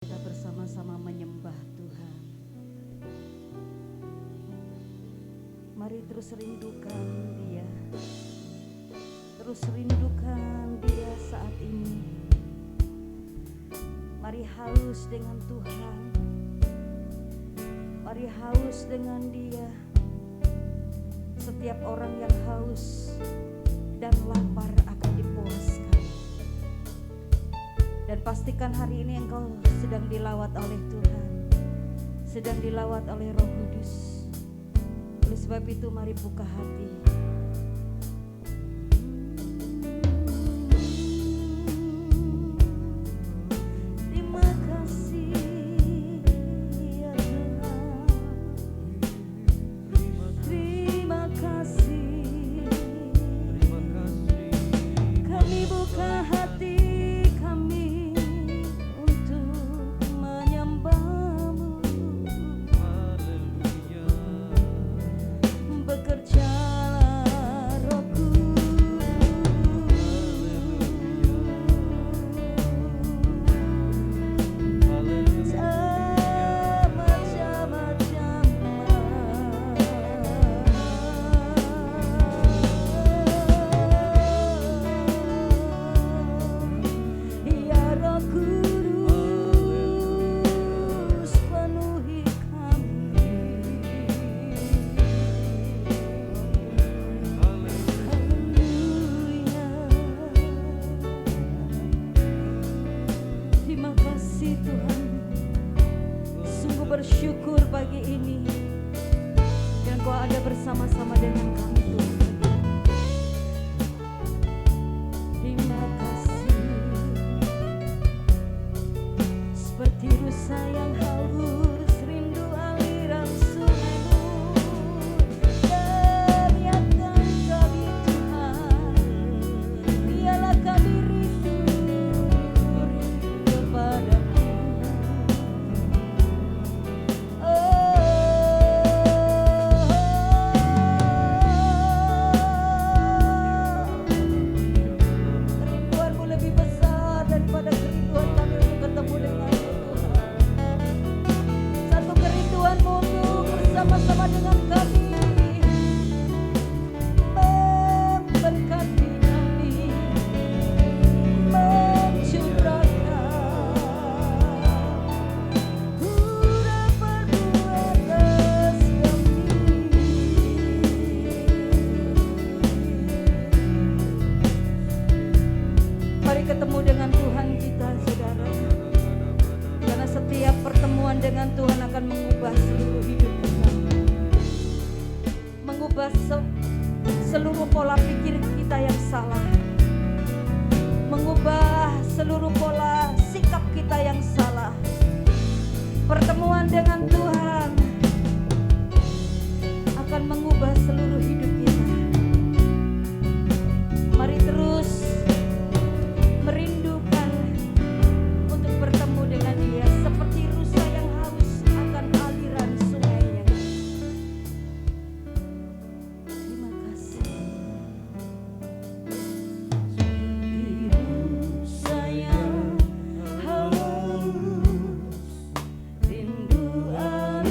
Kita bersama-sama menyembah Tuhan. Mari terus rindukan Dia. Terus rindukan Dia saat ini. Mari haus dengan Tuhan. Mari haus dengan Dia. Setiap orang yang haus dan lapar akan dipuaskan. Dan pastikan hari ini engkau sedang dilawat oleh Tuhan, sedang dilawat oleh Roh Kudus. Oleh sebab itu mari buka hati. Terima kasih ya Tuhan. Terima kasih. Kami buka hati kami untuk menyembah-Mu. Bekerjalah Roh Ya Roh Kudus, penuhi kami. Haleluya. Terima kasih Tuhan. Sungguh bersyukur pagi ini dan Kau ada bersama-sama dengan kami Tuhan. Terima kasih. Seperti rusa yang haus rindu aliran sungai-Mu. Teriakan kami Tuhan, biarlah kami rindu kepadamu. Kerinduan-Mu lebih besar daripada kerinduan kami untuk ketemu dengan-Mu Tuhan. Satu kerinduan-Mu untuk bersama-sama dengan kami, memberkati kami, mencurahkan huruf berbuat atas kami. Mari ketemu dengan Tuhan kita, saudara. Karena setiap pertemuan dengan Tuhan akan mengubah seluruh hidup kita. Mengubah seluruh pola pikir kita yang salah. Mengubah seluruh pola sikap kita yang salah. Pertemuan dengan Tuhan akan mengubah seluruh hidup kita. Mari terus merindukan untuk bertemu dengan Dia seperti rusa yang haus akan aliran sungainya. Terima kasih. Rusa yang haus rindu aliran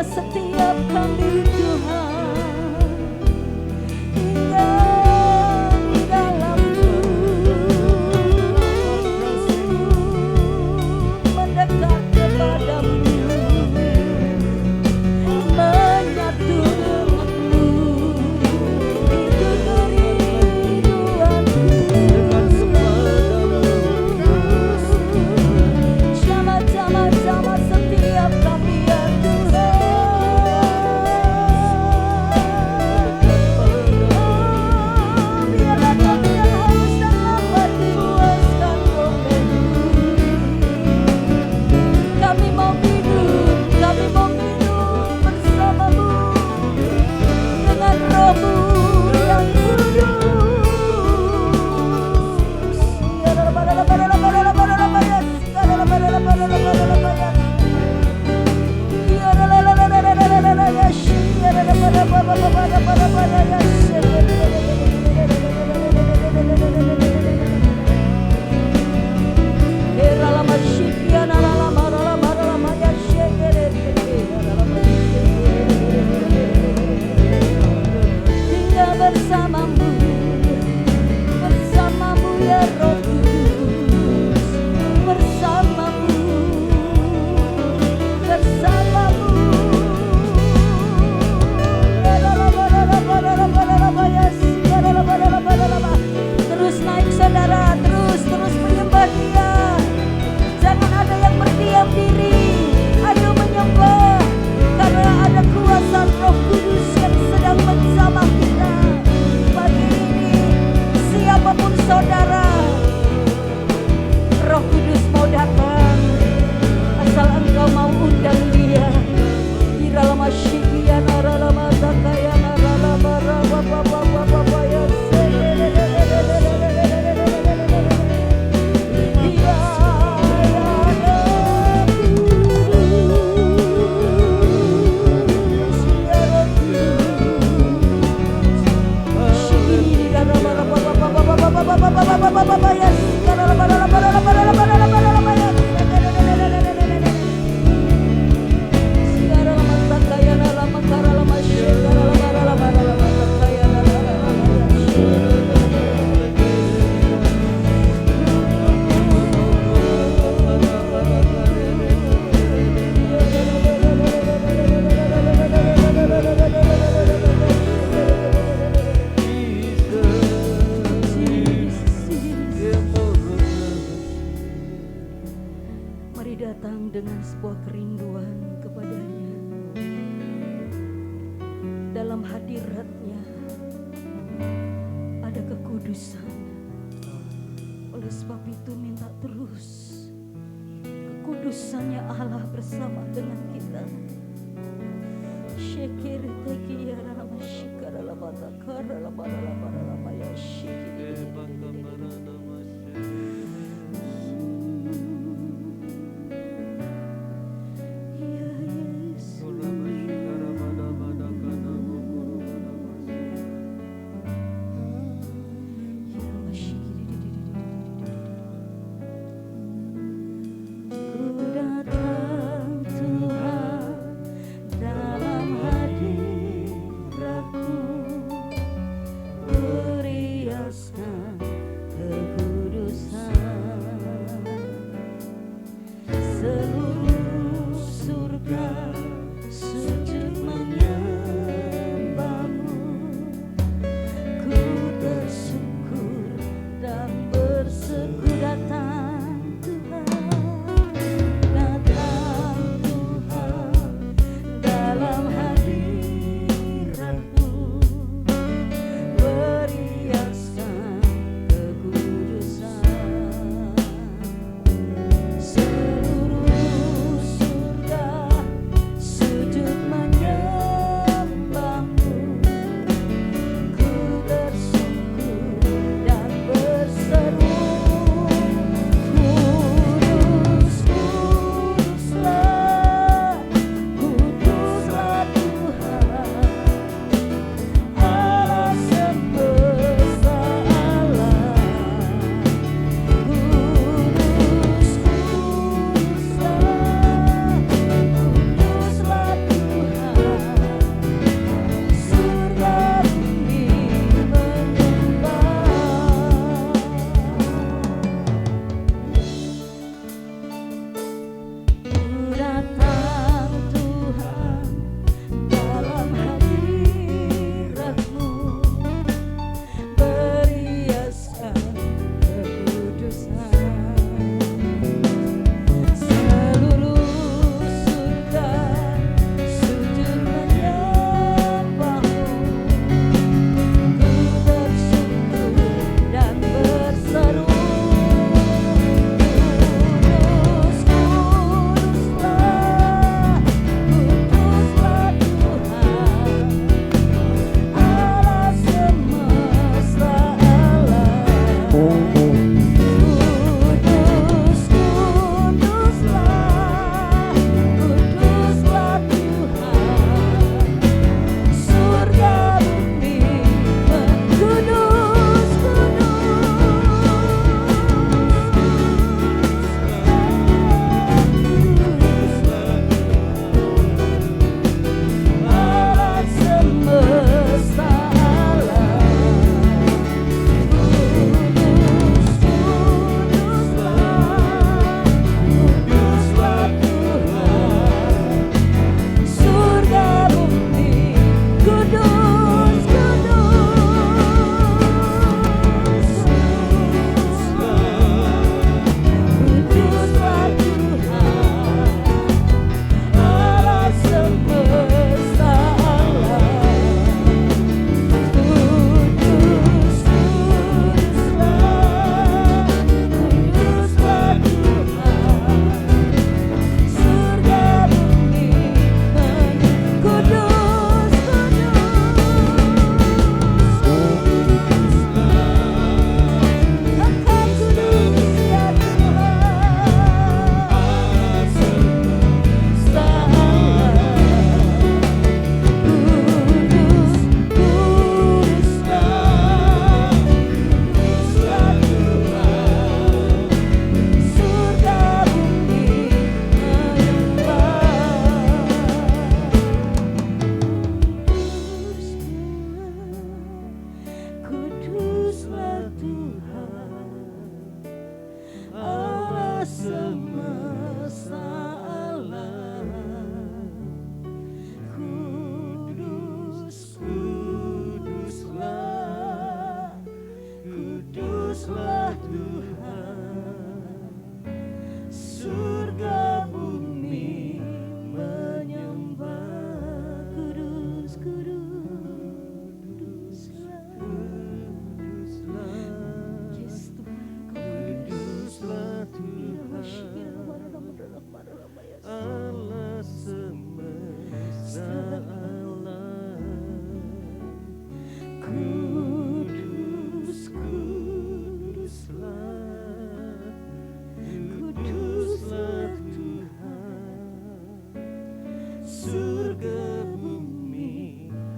setiap kami Tuhan, hingga di dalam-Mu mendekat kepadamu, menyatu denganmu, itu kerinduanku. Sama-sama setiap kami ya Tuhan. Biarlah kami yang haus dan lapar dipuaskan oleh-Mu. Kami mau minum bersama-Mu dengan Roh-Mu yang kudus. Hingga bersama-Mu ya Roh Kudus, bersama-Mu. Terus naik saudara, terus menyembah Dia. Jangan ada yang berdiam diri. Ayo menyembah, karena ada kuasa Roh Kudus yang sedang menjamah kita. Pagi ini siapapun saudara, Roh Kudus mau datang, asal engkau mau undang Dia. Iralama syikia naralama zakaya naralama rababababababa ya datang dengan sebuah kerinduan kepadanya. Dalam hadiratnya ada kekudusan. Oleh sebab itu minta terus kekudusannya Allah bersama dengan kita. Syekir tekiyara nama syikara labata kara labara labara lama ya syikir. Beriaskan kekudusan.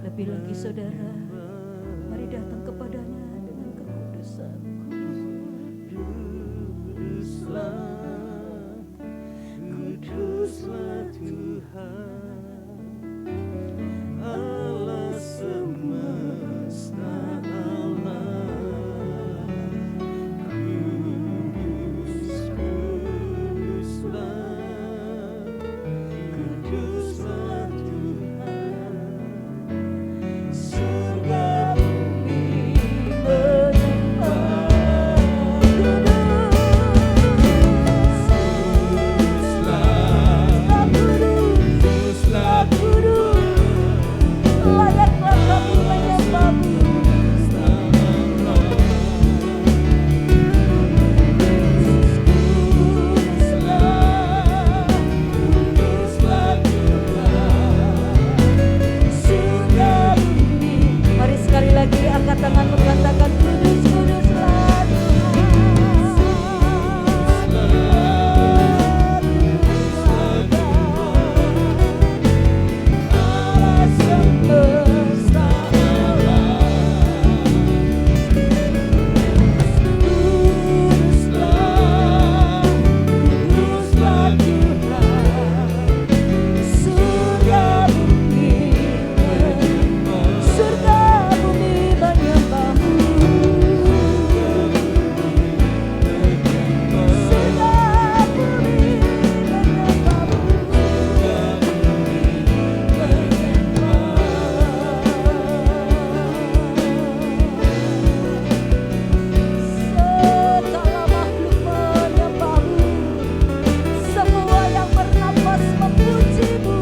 Lebih lagi saudara, mari datang kepadanya dengan kekudusan. Kuduslah Tuhan, Allah semesta alam. Kuduslah Tuhan, surga bumi menyembah. Layaklah kami menyembah-Mu. Mari sekali lagi angkat tangan mengatakan kudus, kuduslah Allah semesta kuduslah Tuhan, surga bumi menyembah-Mu. Segala makhluk menyembah-Mu, semua yang bernafas memuji-Mu.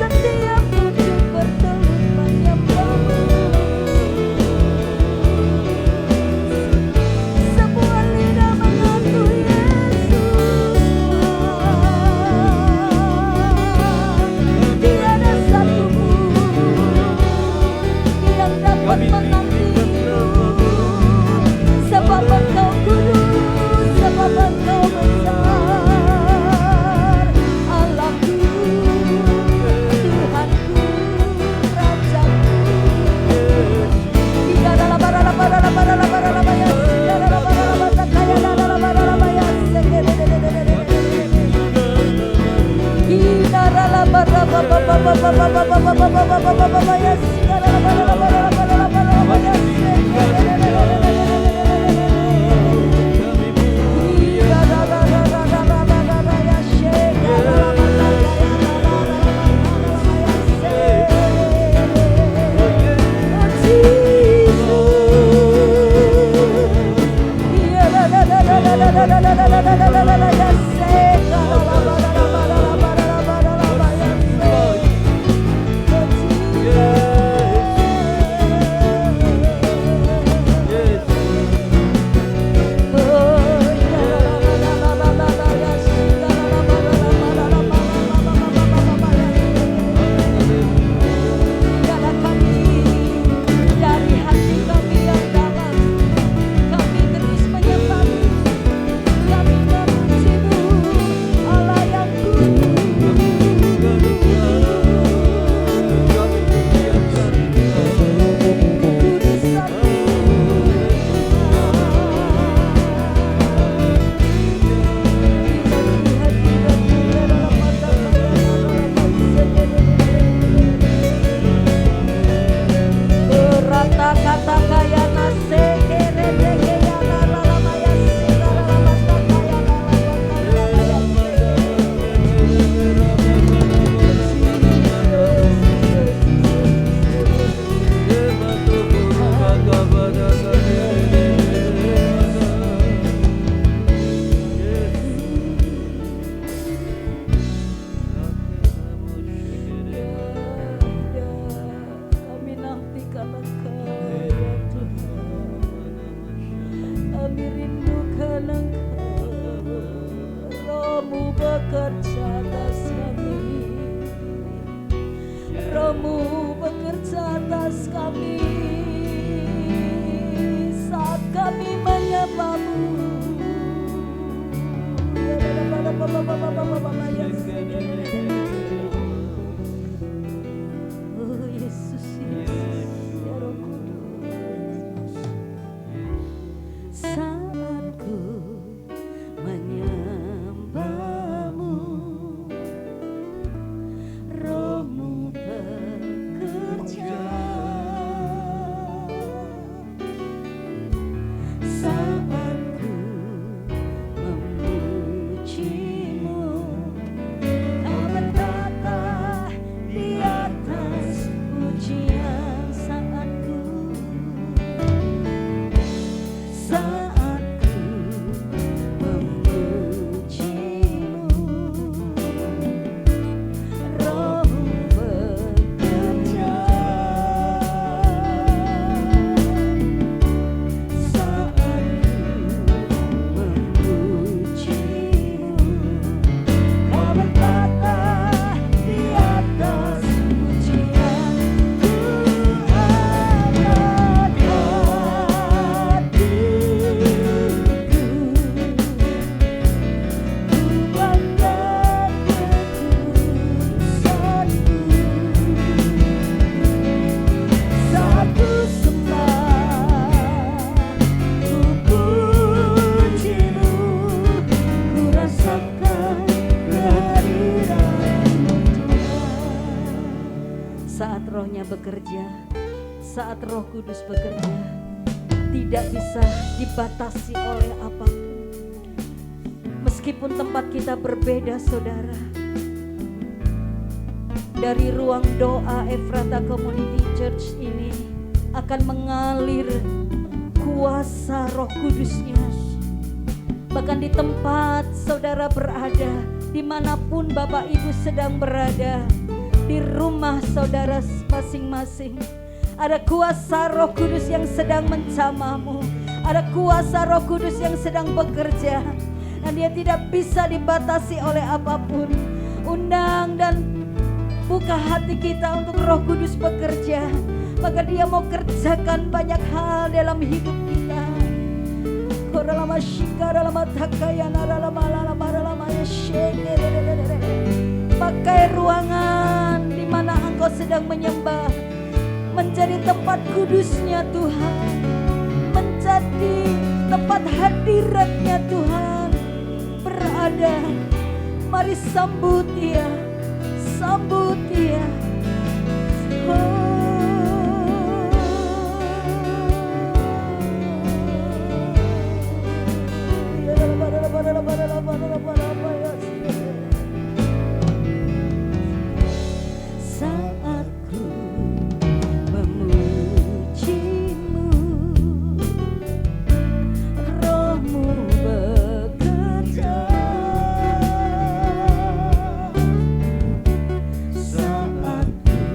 Setiap tubuh bertelut menyembah-Mu. Semua lidah mengakui Yesus Tuhan. Tiada satu pun yang dapat menandingi-Mu, sebab Engkau kudus, sebab Engkau besar. Allahku, Tuhanku, Rajaku. bekerja atas kami, Roh-Mu bekerja atas kami saat kami menyembah-Mu. Oh Yesus, Yesus, ya Roh Kudus. Saat ku menyembah-Mu, Roh-Mu bekerja. Saat ku memuji-Mu, Kau berkata di atas pujian. Saat ku memuji-Mu, Roh-Mu bekerja. Saat ku memuji-Mu, Kau berkata di atas pujian. Ku angkat hatiku, ku banggakan kekudusan-Mu. Saat ku sembah, ku puji-Mu, ku rasakan kehadiran-Mu Tuhan. Saat Roh-Nya bekerja, saat Roh Kudus bekerja, tidak bisa dibatasi oleh apapun. Meskipun tempat kita berbeda, saudara, dari ruang doa Efrata Community Church ini akan mengalir kuasa Roh Kudus-Nya. Bahkan di tempat saudara berada, dimanapun Bapak Ibu sedang berada, di rumah saudara masing-masing, ada kuasa Roh Kudus yang sedang menjamahmu. Ada kuasa Roh Kudus yang sedang bekerja, dan dia tidak bisa dibatasi oleh apapun. Undang dan buka hati kita untuk Roh Kudus bekerja, maka dia mau kerjakan banyak hal dalam hidup kita. Pakai ruangan di mana engkau sedang menyembah menjadi tempat kudusnya Tuhan, menjadi tempat hadiratnya Tuhan berada. Mari sambut dia, sambut dia. Saat ku memuji-Mu, Roh-Mu bekerja. Saat ku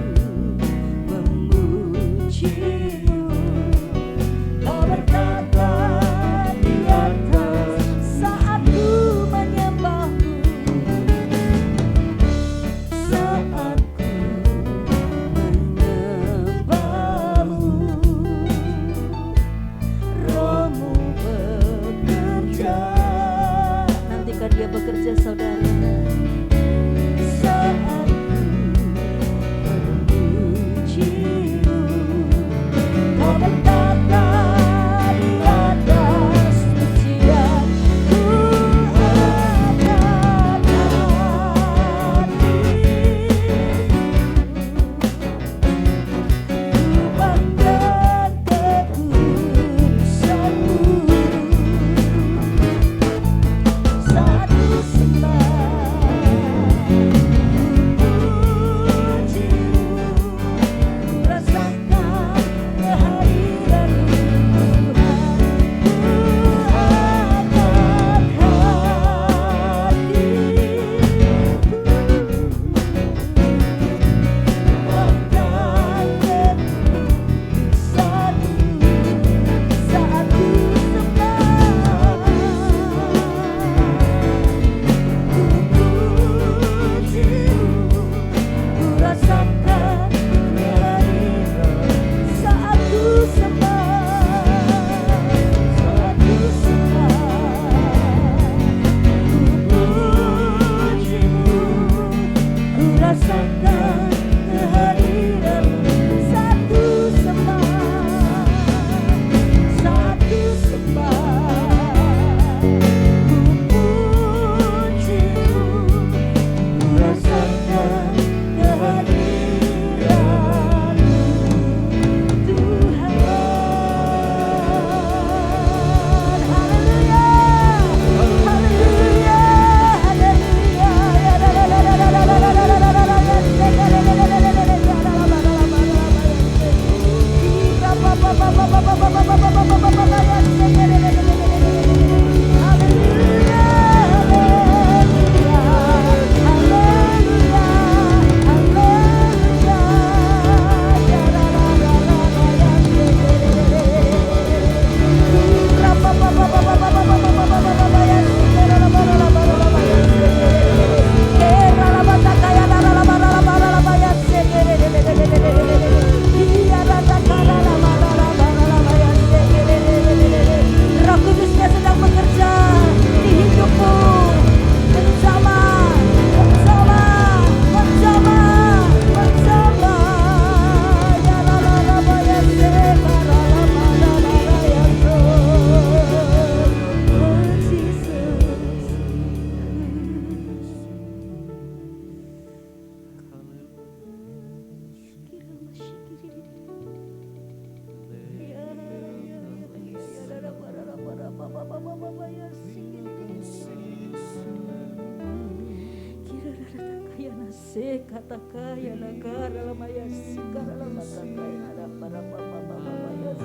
kata kaya negara lama ya segala lama kata yang ada para mama ya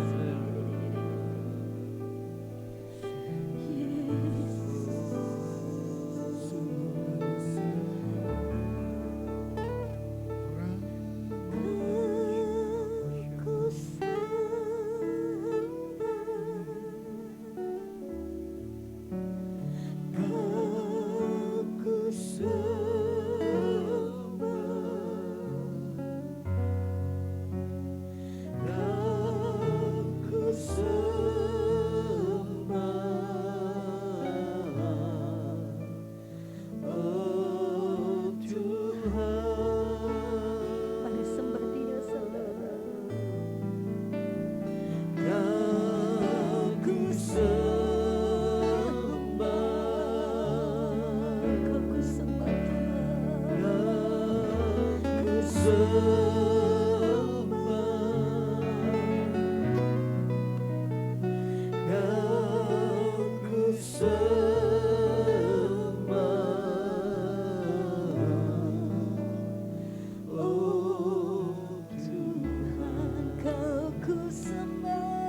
Mari sembah Dia saudara. Kau ku sembah Kau ku sembah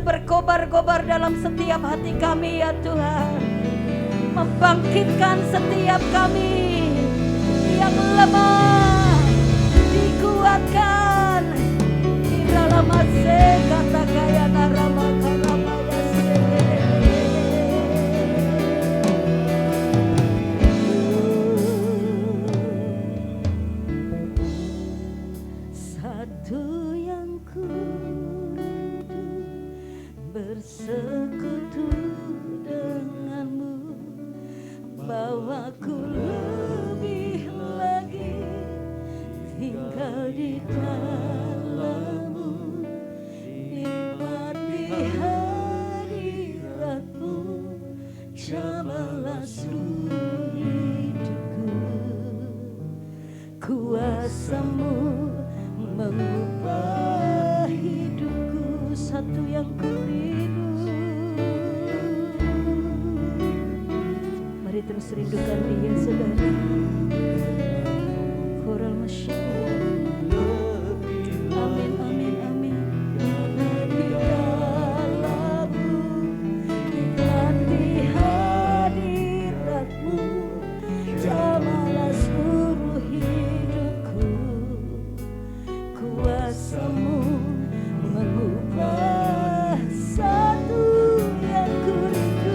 Berkobar-kobar dalam setiap hati kami ya Tuhan, membangkitkan setiap kami yang lemah, dikuatkan di dalam kata kaya narama karama ya satu yang ku bersekutu denganmu, bawaku lebih lagi tinggal di dalammu, nikmati hadiratmu, jamalah seluruh hidupku, kuasamu mengubah hidupku, satu yang ku terus rindukan dia saudara. Koral masyarakat. Amin amin amin. Di dalammu, nikmati hadiratmu, jamalah seluruh hidupku, kuasamu mengubah satu yang ku rindu.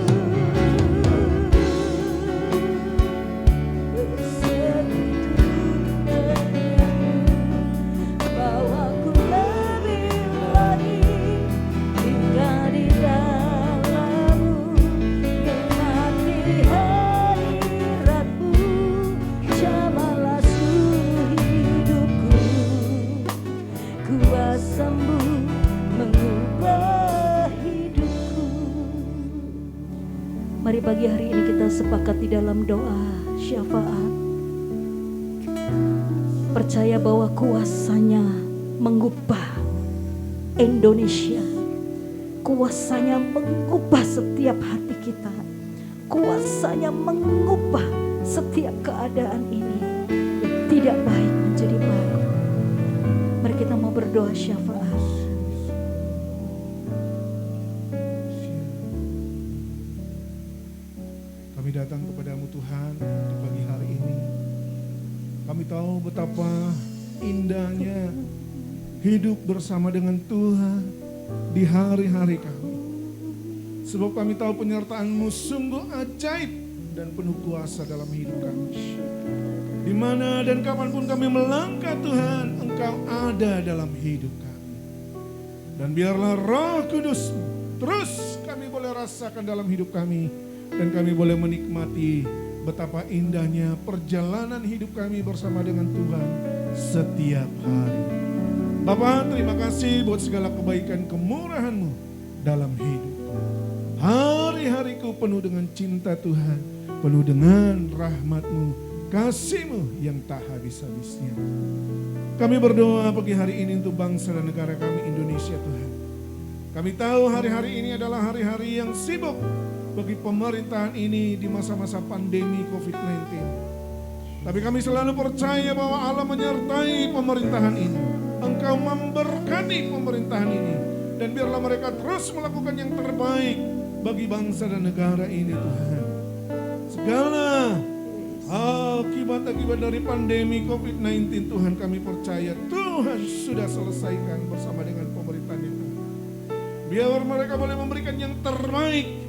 Mari pagi hari ini kita sepakat di dalam doa syafaat. Percaya bahwa kuasanya mengubah Indonesia. Kuasanya mengubah setiap hati kita. Kuasanya mengubah setiap keadaan ini yang tidak baik menjadi baik. Mari kita mau berdoa syafaat. Kami datang kepadamu Tuhan di pagi hari ini. Kami tahu betapa indahnya hidup bersama dengan Tuhan di hari-hari kami. Sebab kami tahu penyertaan-Mu sungguh ajaib dan penuh kuasa dalam hidup kami. Di mana dan kapanpun kami melangkah Tuhan, Engkau ada dalam hidup kami. Dan biarlah Roh Kudus-Mu terus kami boleh rasakan dalam hidup kami. Dan kami boleh menikmati betapa indahnya perjalanan hidup kami bersama dengan Tuhan setiap hari. Bapa, terima kasih buat segala kebaikan kemurahan-Mu dalam hidup. Hari-hariku penuh dengan cinta Tuhan, penuh dengan rahmat-Mu, kasih-Mu yang tak habis-habisnya. Kami berdoa pagi hari ini untuk bangsa dan negara kami Indonesia Tuhan. Kami tahu hari-hari ini adalah hari-hari yang sibuk bagi pemerintahan ini di masa-masa pandemi COVID-19. Tapi kami selalu percaya bahwa Allah menyertai pemerintahan ini. Engkau memberkati pemerintahan ini. Dan biarlah mereka terus melakukan yang terbaik bagi bangsa dan negara ini Tuhan. Segala akibat-akibat dari pandemi COVID-19 Tuhan kami percaya Tuhan sudah selesaikan bersama dengan pemerintahan ini. Biar mereka boleh memberikan yang terbaik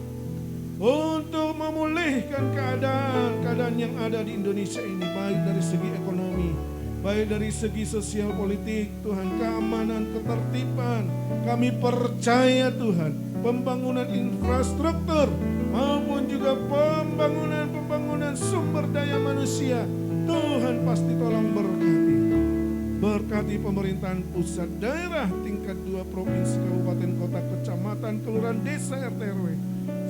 untuk memulihkan keadaan yang ada di Indonesia ini, baik dari segi ekonomi, baik dari segi sosial politik, Tuhan, keamanan, ketertiban. Kami percaya Tuhan, pembangunan infrastruktur maupun juga pembangunan sumber daya manusia, Tuhan pasti tolong berkati. Berkati pemerintahan pusat, daerah, tingkat 2 provinsi, kabupaten, kota, kecamatan, kelurahan, desa, RT, RW.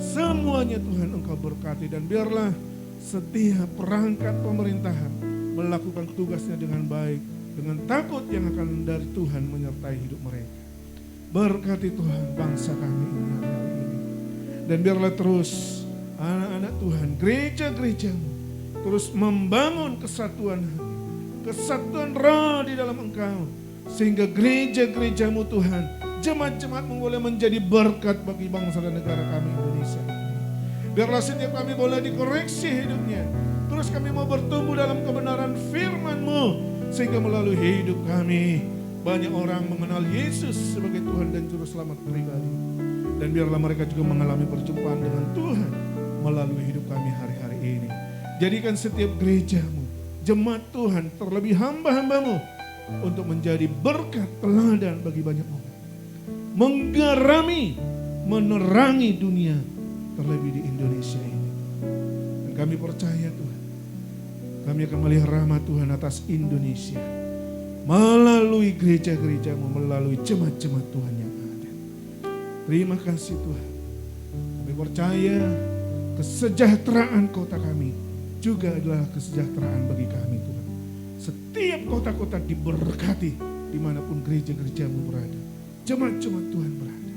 Semuanya Tuhan Engkau berkati dan biarlah setiap perangkat pemerintahan melakukan tugasnya dengan baik, dengan takut yang akan dari Tuhan menyertai hidup mereka. Berkati Tuhan bangsa kami ini hari ini. Dan biarlah terus anak-anak Tuhan, gereja-gerejamu terus membangun kesatuan hati, kesatuan roh di dalam Engkau. Sehingga gereja-gerejamu Tuhan, jemaat-jemaatmu boleh menjadi berkat bagi bangsa dan negara kami Indonesia. Biarlah setiap kami boleh dikoreksi hidupnya. Terus kami mau bertumbuh dalam kebenaran firman-Mu. Sehingga melalui hidup kami, banyak orang mengenal Yesus sebagai Tuhan dan Juru Selamat pribadi. Dan biarlah mereka juga mengalami perjumpaan dengan Tuhan melalui hidup kami hari-hari ini. Jadikan setiap gerejamu, jemaat Tuhan, terlebih hamba-hambamu, untuk menjadi berkat teladan bagi banyak orang. Menggarami, menerangi dunia, terlebih di Indonesia ini. Dan kami percaya Tuhan, kami akan melihat rahmat Tuhan atas Indonesia. Melalui gereja-gerejamu, melalui jemaat-jemaat Tuhan yang ada. Terima kasih Tuhan. Kami percaya kesejahteraan kota kami juga adalah kesejahteraan bagi kami Tuhan. Setiap kota-kota diberkati dimanapun gereja-gerejamu berada. Jemaat-jemaat Tuhan berada.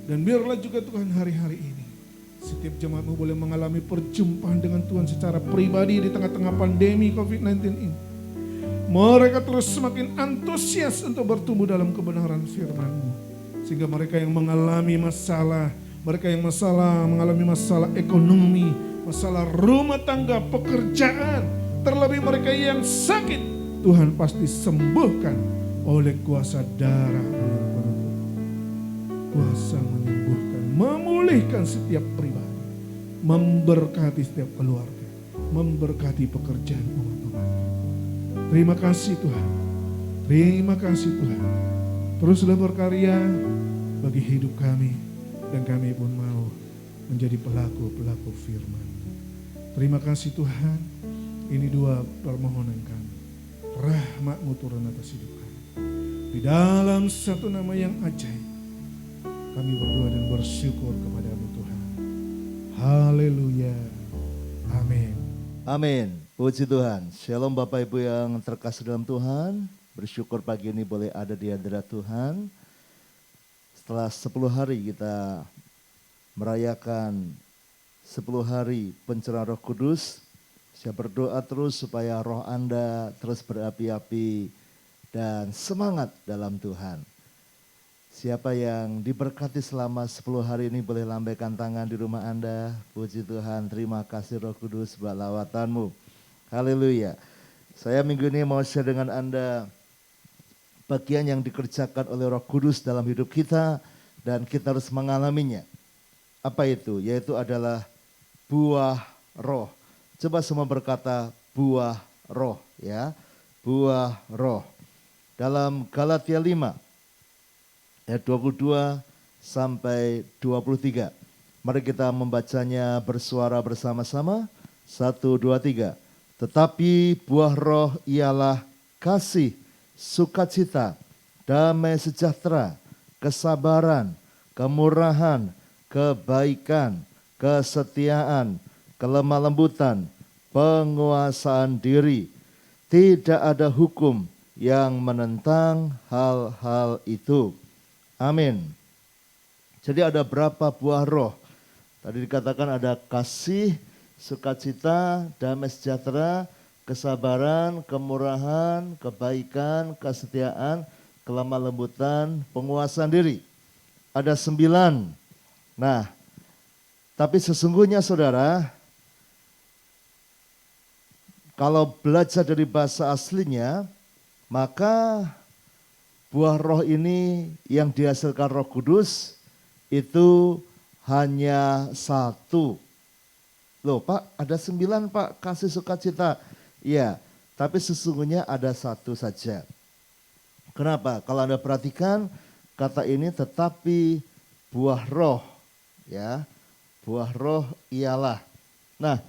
Dan biarlah juga Tuhan hari-hari ini setiap jemaatmu boleh mengalami perjumpaan dengan Tuhan secara pribadi di tengah-tengah pandemi COVID-19 ini. Mereka terus semakin antusias untuk bertumbuh dalam kebenaran firman-Mu. Sehingga mereka yang mengalami masalah, mengalami masalah ekonomi, masalah rumah tangga, pekerjaan, terlebih mereka yang sakit, Tuhan pasti sembuhkan oleh kuasa darah-Mu yang penuh. Kuasa menyembuhkan, memulihkan setiap pribadi, memberkati setiap keluarga, memberkati pekerjaan umat-umat. Terima kasih Tuhan, terima kasih Tuhan. Teruslah berkarya bagi hidup kami dan kami pun mau menjadi pelaku-pelaku firman. Terima kasih Tuhan, ini dua permohonan kami. Rahmat-Mu turun atas hidup kami. Di dalam satu nama yang ajaib, kami berdoa dan bersyukur kepada-Mu Tuhan. Haleluya. Amin. Amin. Puji Tuhan. Shalom Bapak Ibu yang terkasih dalam Tuhan. Bersyukur pagi ini boleh ada di hadirat Tuhan. Setelah 10 hari kita merayakan 10 hari pencurahan Roh Kudus. Saya berdoa terus supaya roh Anda terus berapi-api dan semangat dalam Tuhan. Siapa yang diberkati selama 10 hari ini boleh lambaikan tangan di rumah Anda. Puji Tuhan, terima kasih Roh Kudus buat lawatanmu. Haleluya. Saya minggu ini mau share dengan Anda bagian yang dikerjakan oleh Roh Kudus dalam hidup kita dan kita harus mengalaminya. Apa itu? Yaitu adalah buah roh. Coba semua berkata buah roh ya. Buah roh. Dalam Galatia 5 ayat 22 sampai 23. Mari kita membacanya bersuara bersama-sama. 1, 2, 3. Tetapi buah roh ialah kasih, sukacita, damai sejahtera, kesabaran, kemurahan, kebaikan, kesetiaan, kelemah lembutan, penguasaan diri. Tidak ada hukum yang menentang hal-hal itu. Amin. Jadi ada berapa buah roh? Tadi dikatakan ada kasih, sukacita, damai sejahtera, kesabaran, kemurahan, kebaikan, kesetiaan, kelemah lembutan, penguasaan diri. Ada 9. Nah, tapi sesungguhnya saudara, kalau belajar dari bahasa aslinya, maka buah roh ini yang dihasilkan Roh Kudus itu hanya 1. Loh Pak, ada 9 Pak, kasih sukacita. Iya, tapi sesungguhnya ada 1 saja. Kenapa? Kalau Anda perhatikan kata ini tetapi buah roh. Ya, buah roh ialah. Nah,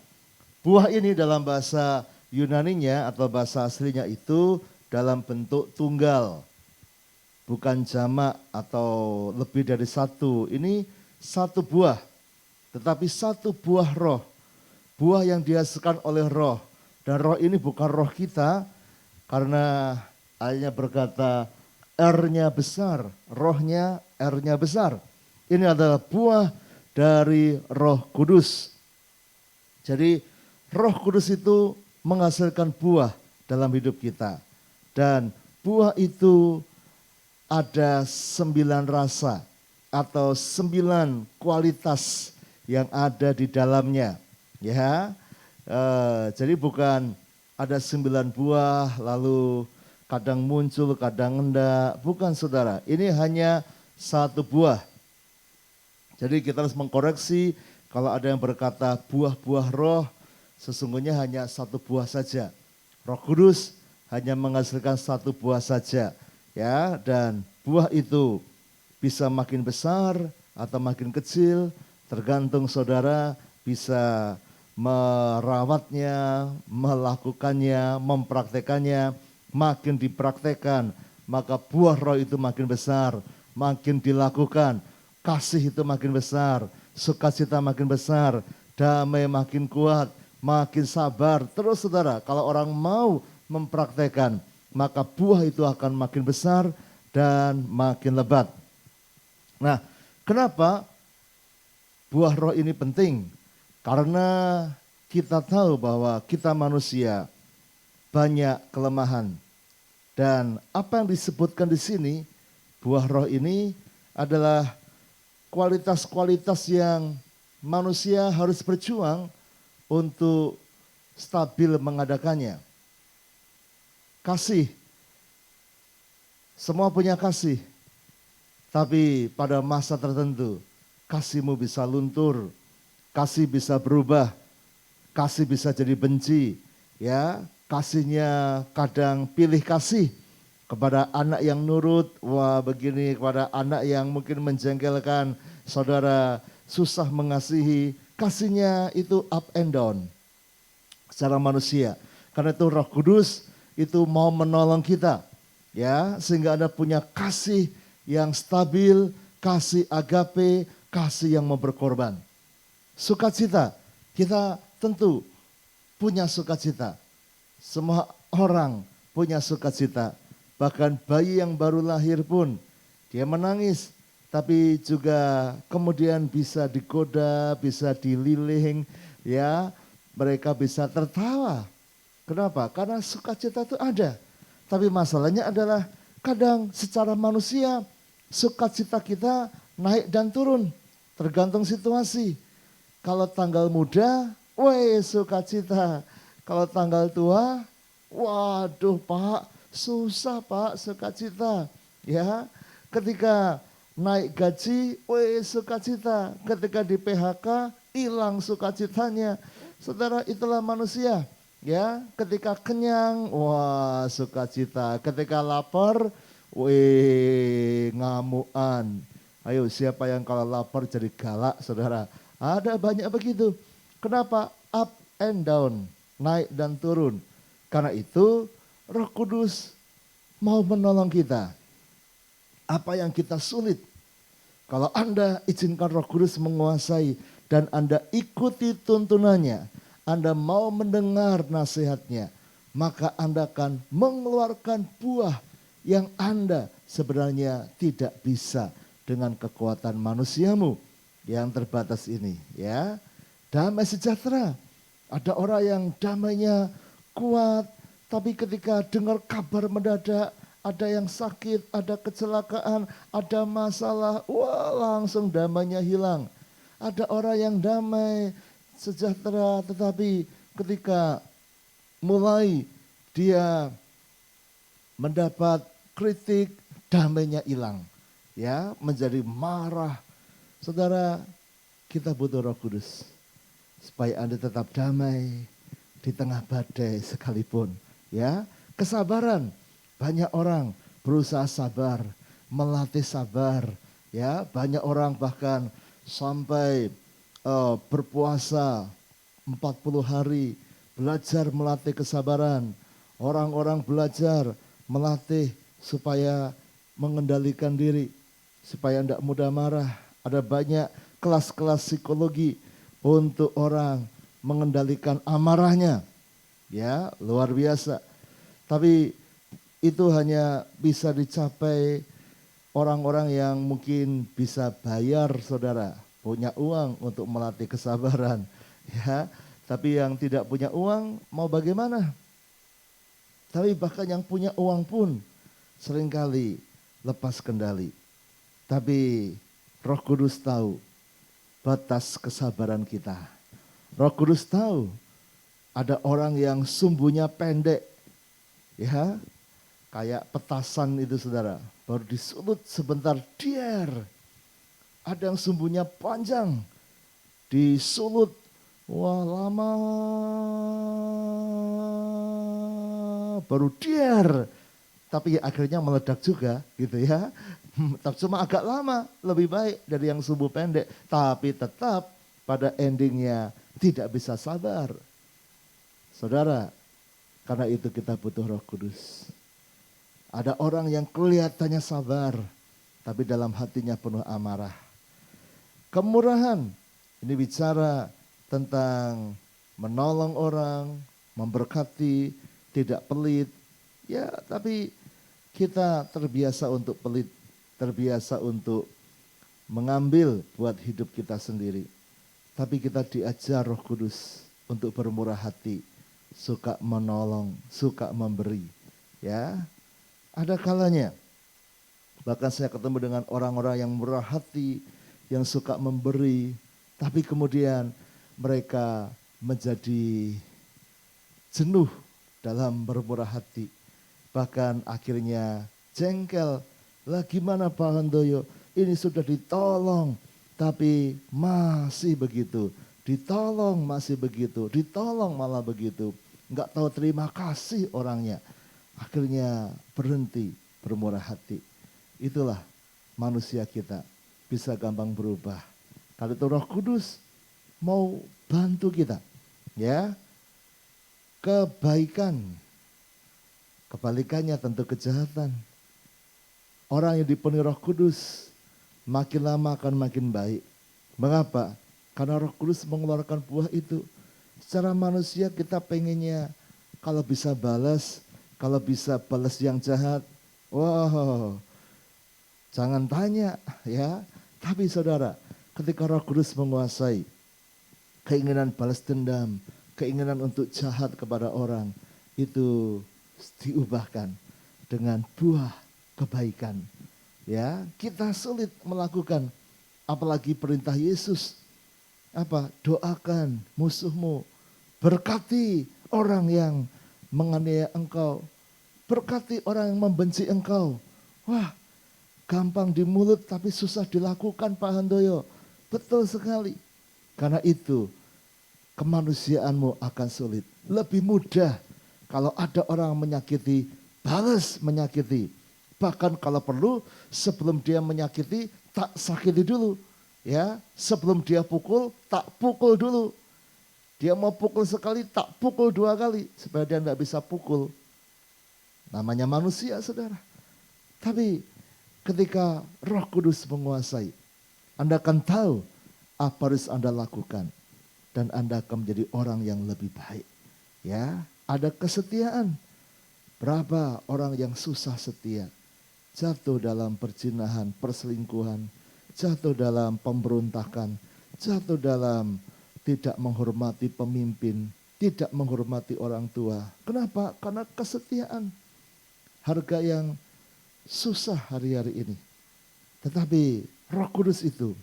buah ini dalam bahasa Yunaninya atau bahasa aslinya itu dalam bentuk tunggal. Bukan jamak atau lebih dari 1. Ini 1 buah. Tetapi 1 buah roh. Buah yang dihasilkan oleh roh. Dan roh ini bukan roh kita. Karena ayatnya berkata R-nya besar. Rohnya R-nya besar. Ini adalah buah dari Roh Kudus. Jadi Roh Kudus itu menghasilkan buah dalam hidup kita. Dan buah itu ada 9 rasa atau 9 kualitas yang ada di dalamnya. Ya, jadi bukan ada 9 buah lalu kadang muncul, kadang enggak. Bukan saudara, ini hanya 1 buah. Jadi kita harus mengkoreksi kalau ada yang berkata buah-buah roh, sesungguhnya hanya 1 buah saja. Roh Kudus hanya menghasilkan 1 buah saja. Ya, dan buah itu bisa makin besar atau makin kecil, tergantung saudara bisa merawatnya, melakukannya, mempraktekannya. Makin dipraktekkan, maka buah roh itu makin besar, makin dilakukan, kasih itu makin besar, sukacita makin besar, damai makin kuat, makin sabar. Terus saudara, kalau orang mau mempraktekkan, maka buah itu akan makin besar dan makin lebat. Nah, kenapa buah roh ini penting? Karena kita tahu bahwa kita manusia banyak kelemahan. Dan apa yang disebutkan di sini, buah roh ini adalah kualitas-kualitas yang manusia harus berjuang untuk stabil mengadakannya. Kasih, semua punya kasih, tapi pada masa tertentu kasihmu bisa luntur, kasih bisa berubah, kasih bisa jadi benci, ya. Kasihnya kadang pilih kasih kepada anak yang nurut, wah begini, kepada anak yang mungkin menjengkelkan, saudara susah mengasihi, kasihnya itu up and down secara manusia. Karena itu Roh Kudus itu mau menolong kita, ya, sehingga Anda punya kasih yang stabil, kasih agape, kasih yang mau berkorban. Sukacita, kita tentu punya sukacita. Semua orang punya sukacita. Bahkan bayi yang baru lahir pun dia menangis, tapi juga kemudian bisa digoda, bisa dililing, ya, mereka bisa tertawa. Kenapa? Karena sukacita itu ada. Tapi masalahnya adalah kadang secara manusia sukacita kita naik dan turun. Tergantung situasi. Kalau tanggal muda, weh sukacita. Kalau tanggal tua, waduh Pak, susah Pak sukacita. Ya, ketika naik gaji, weh sukacita. Ketika di PHK, hilang sukacitanya. Saudara, itulah manusia. Ya, ketika kenyang, wah sukacita. Ketika lapar, weh ngamuan. Ayo siapa yang kalau lapar jadi galak, saudara? Ada banyak begitu. Kenapa? Up and down, naik dan turun. Karena itu Roh Kudus mau menolong kita. Apa yang kita sulit, kalau Anda izinkan Roh Kudus menguasai dan Anda ikuti tuntunannya, Anda mau mendengar nasihatnya, maka Anda akan mengeluarkan buah yang Anda sebenarnya tidak bisa dengan kekuatan manusiamu yang terbatas ini. Ya, damai sejahtera. Ada orang yang damainya kuat, tapi ketika dengar kabar mendadak, ada yang sakit, ada kecelakaan, ada masalah, wah langsung damainya hilang. Ada orang yang damai, sejahtera, tetapi ketika mulai dia mendapat kritik, damainya hilang. Ya, menjadi marah. Saudara, kita butuh Roh Kudus supaya Anda tetap damai di tengah badai sekalipun. Ya, kesabaran. Banyak orang berusaha sabar, melatih sabar. Ya, banyak orang bahkan sampai berpuasa 40 hari, belajar melatih kesabaran. Orang-orang belajar melatih supaya mengendalikan diri, supaya tidak mudah marah. Ada banyak kelas-kelas psikologi untuk orang mengendalikan amarahnya. Ya, luar biasa. Tapi itu hanya bisa dicapai orang-orang yang mungkin bisa bayar, saudara, punya uang untuk melatih kesabaran. Ya, tapi yang tidak punya uang mau bagaimana? Tapi bahkan yang punya uang pun seringkali lepas kendali. Tapi Roh Kudus tahu batas kesabaran kita. Roh Kudus tahu ada orang yang sumbunya pendek. Ya, kayak petasan itu saudara. Baru disulut sebentar, dier. Ada yang sumbunya panjang. Disulut, wah lama. Baru dier. Tapi akhirnya meledak juga gitu ya. Cuma agak lama, lebih baik dari yang sumbu pendek. Tapi tetap pada endingnya tidak bisa sabar. Saudara, karena itu kita butuh Roh Kudus. Ada orang yang kelihatannya sabar, tapi dalam hatinya penuh amarah. Kemurahan, ini bicara tentang menolong orang, memberkati, tidak pelit. Ya, tapi kita terbiasa untuk pelit, terbiasa untuk mengambil buat hidup kita sendiri. Tapi kita diajar Roh Kudus untuk bermurah hati, suka menolong, suka memberi. Ya, ada kalanya. Bahkan saya ketemu dengan orang-orang yang murah hati, yang suka memberi, tapi kemudian mereka menjadi jenuh dalam bermurah hati. Bahkan akhirnya jengkel. Lah gimana Pak Handoyo, ini sudah ditolong tapi masih begitu. Ditolong masih begitu, ditolong malah begitu. Enggak tahu terima kasih orangnya. Akhirnya berhenti bermurah hati. Itulah manusia kita, bisa gampang berubah. Kalau itu Roh Kudus mau bantu kita. Ya, kebaikan. Kebalikannya tentu kejahatan. Orang yang dipenuhi Roh Kudus makin lama akan makin baik. Mengapa? Karena Roh Kudus mengeluarkan buah itu. Secara manusia kita pengennya kalau bisa balas yang jahat. Wow, jangan tanya ya. Tapi saudara, ketika Roh Kudus menguasai, keinginan balas dendam, keinginan untuk jahat kepada orang itu diubahkan dengan buah kebaikan. Ya, kita sulit melakukan, apalagi perintah Yesus. Apa? Doakan musuhmu, berkati orang yang menganiaya engkau, berkati orang yang membenci engkau. Wah, gampang di mulut tapi susah dilakukan, Pak Handoyo. Betul sekali. Karena itu kemanusiaanmu akan sulit. Lebih mudah kalau ada orang menyakiti, balas menyakiti. Bahkan kalau perlu sebelum dia menyakiti, tak sakiti dulu. Ya, sebelum dia pukul, tak pukul dulu. Dia mau pukul sekali, tak pukul 2 kali. Supaya dia tidak bisa pukul. Namanya manusia, saudara. Tapi ketika Roh Kudus menguasai, Anda akan tahu apa harus Anda lakukan. Dan Anda akan menjadi orang yang lebih baik. Ya, ada kesetiaan. Berapa orang yang susah setia. Jatuh dalam perzinahan, perselingkuhan. Jatuh dalam pemberontakan. Jatuh dalam tidak menghormati pemimpin. Tidak menghormati orang tua. Kenapa? Karena kesetiaan. Harga yang susah hari-hari ini. Tetapi Roh Kudus itu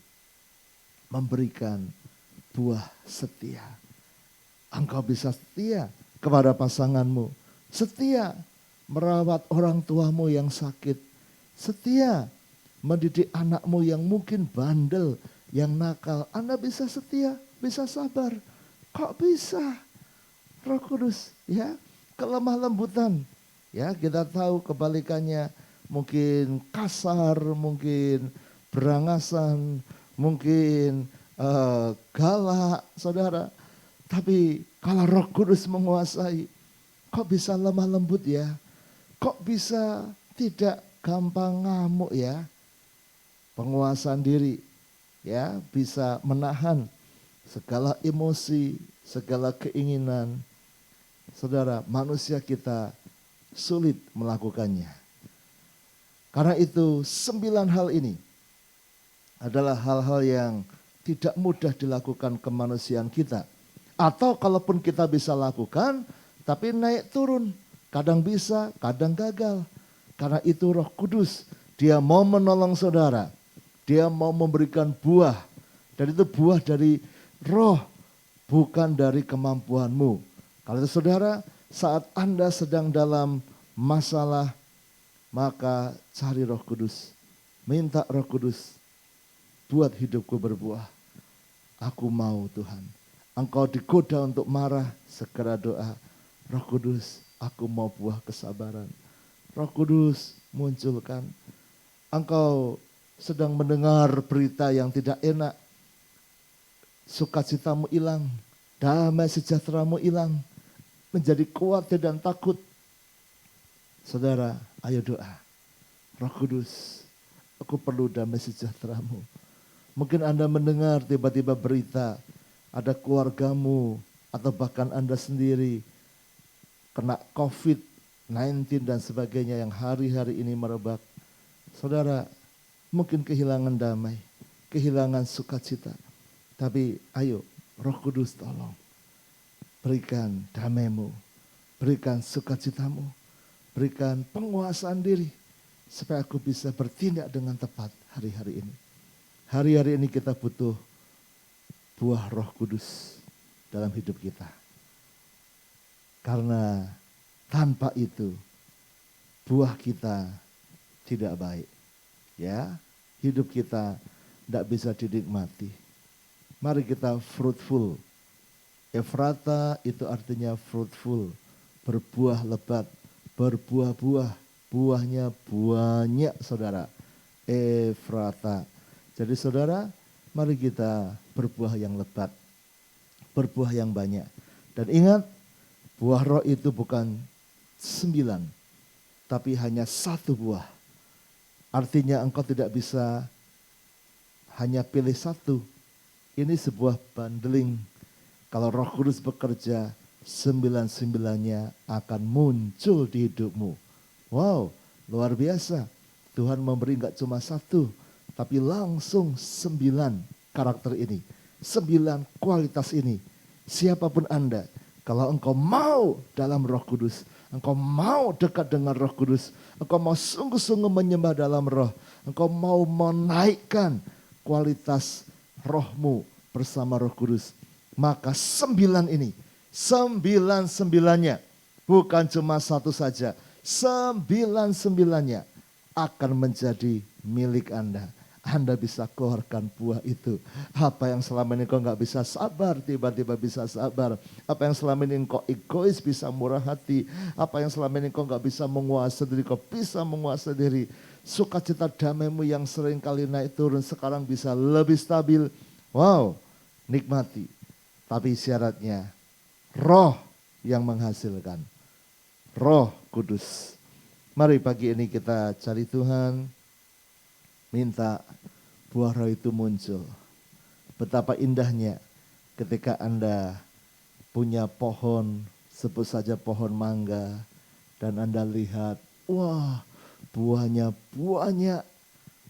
memberikan buah setia. Engkau bisa setia kepada pasanganmu. Setia merawat orang tuamu yang sakit. Setia mendidik anakmu yang mungkin bandel, yang nakal. Anda bisa setia, bisa sabar. Kok bisa? Roh Kudus, ya, kelemah lembutan. Ya, kita tahu kebalikannya mungkin kasar, mungkin berangasan, mungkin galak, saudara. Tapi kalau Roh Kudus menguasai, kok bisa lemah lembut ya? Kok bisa tidak gampang ngamuk ya? Penguasaan diri, ya, bisa menahan segala emosi, segala keinginan. Saudara, manusia kita sulit melakukannya. Karena itu 9 hal ini adalah hal-hal yang tidak mudah dilakukan kemanusiaan kita. Atau kalaupun kita bisa lakukan, tapi naik turun. Kadang bisa, kadang gagal. Karena itu Roh Kudus, dia mau menolong saudara. Dia mau memberikan buah. Dan itu buah dari roh, bukan dari kemampuanmu. Kalau itu saudara, saat Anda sedang dalam masalah, maka cari Roh Kudus. Minta Roh Kudus, buat hidupku berbuah. Aku mau Tuhan. Engkau digoda untuk marah, segera doa. Roh Kudus, aku mau buah kesabaran. Roh Kudus, munculkan. Engkau sedang mendengar berita yang tidak enak. Sukacitamu hilang, damai sejahteramu hilang. Menjadi khawatir dan takut. Saudara, ayo doa. Roh Kudus, aku perlu damai sejahteramu. Mungkin Anda mendengar tiba-tiba berita, ada keluargamu atau bahkan Anda sendiri kena COVID-19 dan sebagainya yang hari-hari ini merebak. Saudara, mungkin kehilangan damai, kehilangan sukacita. Tapi ayo, Roh Kudus tolong. Berikan damaimu, berikan sukacitamu, berikan penguasaan diri. Supaya aku bisa bertindak dengan tepat hari-hari ini. Hari-hari ini kita butuh buah Roh Kudus dalam hidup kita. Karena tanpa itu buah kita tidak baik. Ya, hidup kita tidak bisa dinikmati. Mari kita fruitful. Efrata itu artinya fruitful, berbuah lebat, berbuah-buah, buahnya banyak saudara. Efrata. Jadi saudara, mari kita berbuah yang lebat, berbuah yang banyak. Dan ingat, buah roh itu bukan 9, tapi hanya 1 buah. Artinya engkau tidak bisa hanya pilih 1. Ini sebuah bundling. Kalau Roh Kudus bekerja, 9-9-nya akan muncul di hidupmu. Wow, luar biasa. Tuhan memberi enggak cuma 1, tapi langsung 9 karakter ini. 9 kualitas ini. Siapapun Anda, Kalau engkau mau dalam Roh Kudus, engkau mau dekat dengan Roh Kudus, engkau mau sungguh-sungguh menyembah dalam Roh, engkau mau menaikkan kualitas rohmu bersama Roh Kudus, maka 9 ini, 9-9-nya, bukan cuma satu saja, 9-9-nya akan menjadi milik Anda. Anda bisa keluarkan buah itu. Apa yang selama ini kau nggak bisa sabar, tiba-tiba bisa sabar. Apa yang selama ini kau egois, bisa murah hati. Apa yang selama ini kau nggak bisa menguasai diri, kau bisa menguasai diri. Sukacita damaimu yang sering kali naik turun, sekarang bisa lebih stabil. Wow, nikmati. Tapi syaratnya, Roh yang menghasilkan. Roh Kudus. Mari pagi ini kita cari Tuhan. Minta buah roh itu muncul. Betapa indahnya ketika Anda punya pohon, sebut saja pohon mangga, dan Anda lihat, wah buahnya banyak,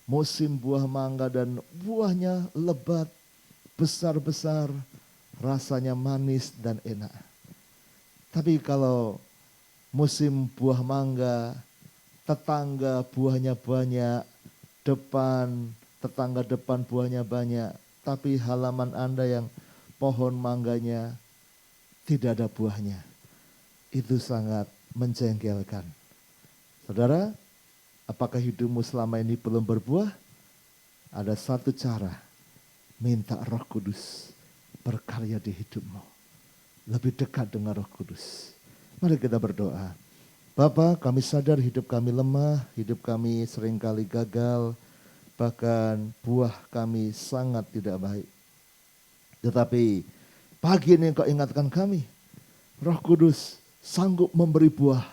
musim buah mangga dan buahnya lebat, besar-besar, rasanya manis dan enak. Tapi kalau musim buah mangga, tetangga buahnya banyak, tetangga depan buahnya banyak, tapi halaman Anda yang pohon mangganya tidak ada buahnya. Itu sangat menjengkelkan. Saudara, apakah hidupmu selama ini belum berbuah? Ada satu cara, minta Roh Kudus berkarya di hidupmu. Lebih dekat dengan Roh Kudus. Mari kita berdoa. Bapa, kami sadar hidup kami lemah, hidup kami seringkali gagal, bahkan buah kami sangat tidak baik. Tetapi pagi ini Engkau ingatkan kami, Roh Kudus sanggup memberi buah,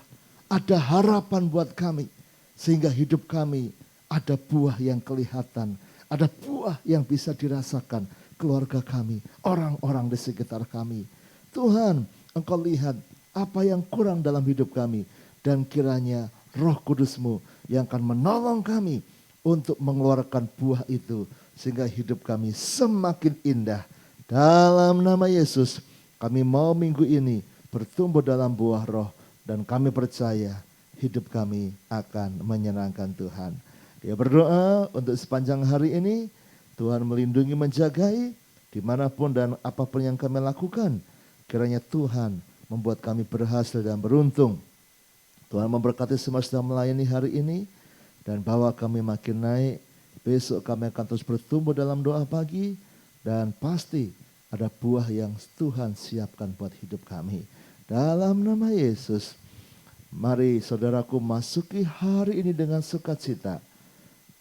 ada harapan buat kami, sehingga hidup kami ada buah yang kelihatan, ada buah yang bisa dirasakan keluarga kami, orang-orang di sekitar kami. Tuhan, Engkau lihat apa yang kurang dalam hidup kami, dan kiranya Roh Kudus-Mu yang akan menolong kami untuk mengeluarkan buah itu sehingga hidup kami semakin indah. Dalam nama Yesus kami mau minggu ini bertumbuh dalam buah roh dan kami percaya hidup kami akan menyenangkan Tuhan. Dia berdoa untuk sepanjang hari ini Tuhan melindungi, menjagai dimanapun dan apapun yang kami lakukan. Kiranya Tuhan membuat kami berhasil dan beruntung. Tuhan memberkati semua sedang melayani hari ini dan bawa kami makin naik. Besok kami akan terus bertumbuh dalam doa pagi dan pasti ada buah yang Tuhan siapkan buat hidup kami. Dalam nama Yesus, mari saudaraku masuki hari ini dengan sukacita.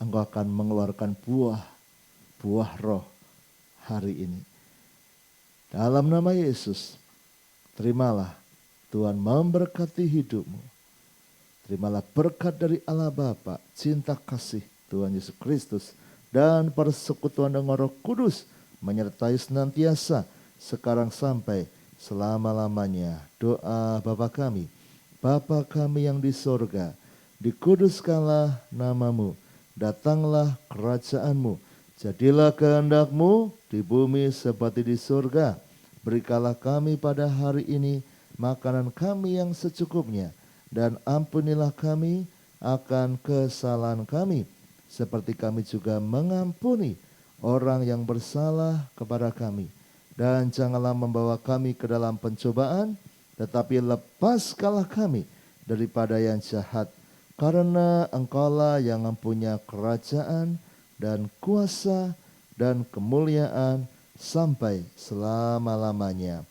Engkau akan mengeluarkan buah roh hari ini. Dalam nama Yesus, terimalah Tuhan memberkati hidupmu. Terimalah berkat dari Allah Bapa, cinta kasih Tuhan Yesus Kristus, dan persekutuan dengan Roh Kudus menyertai senantiasa sekarang sampai selama-lamanya. Doa Bapa kami yang di sorga, dikuduskanlah namamu, datanglah kerajaanmu, jadilah kehendak-Mu di bumi seperti di sorga. Berikanlah kami pada hari ini makanan kami yang secukupnya, dan ampunilah kami akan kesalahan kami, seperti kami juga mengampuni orang yang bersalah kepada kami. Dan janganlah membawa kami ke dalam pencobaan, tetapi lepaskanlah kami daripada yang jahat. Karena Engkaulah yang mempunyai kerajaan dan kuasa dan kemuliaan sampai selama-lamanya.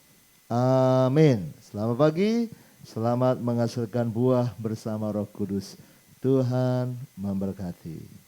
Amin. Selamat pagi. Selamat menghasilkan buah bersama Roh Kudus. Tuhan memberkati.